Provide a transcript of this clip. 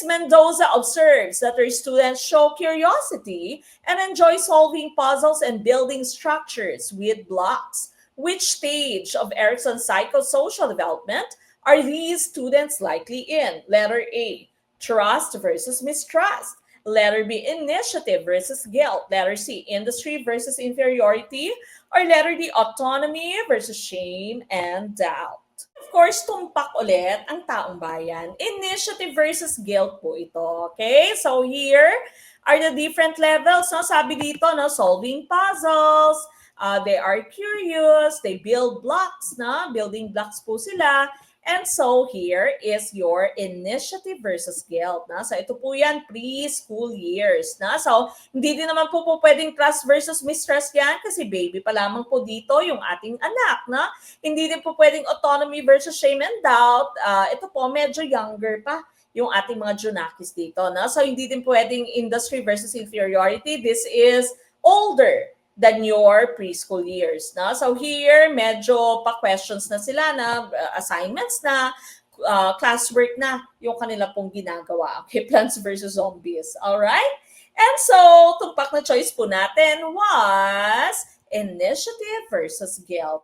Ms. Mendoza observes that her students show curiosity and enjoy solving puzzles and building structures with blocks. Which stage of Erickson's psychosocial development are these students likely in? Letter A, trust versus mistrust. Letter B, initiative versus guilt. Letter C, industry versus inferiority. Or letter D, autonomy versus shame and doubt. Of course, tumpak ulit ang taong bayan. Initiative versus guilt po ito. Okay? So here are the different levels. No? Sabi dito, no? Solving puzzles. They are curious. They build blocks. No? Building blocks po sila. And so here is your initiative versus guilt. Na? So ito po yan, preschool years. Na? So hindi din naman po pwedeng trust versus mistrust yan kasi baby pa lamang po dito yung ating anak. Na? Hindi din po pwedeng autonomy versus shame and doubt. Ito po medyo younger pa yung ating mga junakis dito. Na? So hindi din pwedeng industry versus inferiority. This is older than your preschool years. No? So here, medyo pa-questions na sila na assignments na, classwork na yung kanila pong ginagawa. Okay, Plants versus Zombies. Alright? And so, tumpak na choice po natin was initiative versus guilt.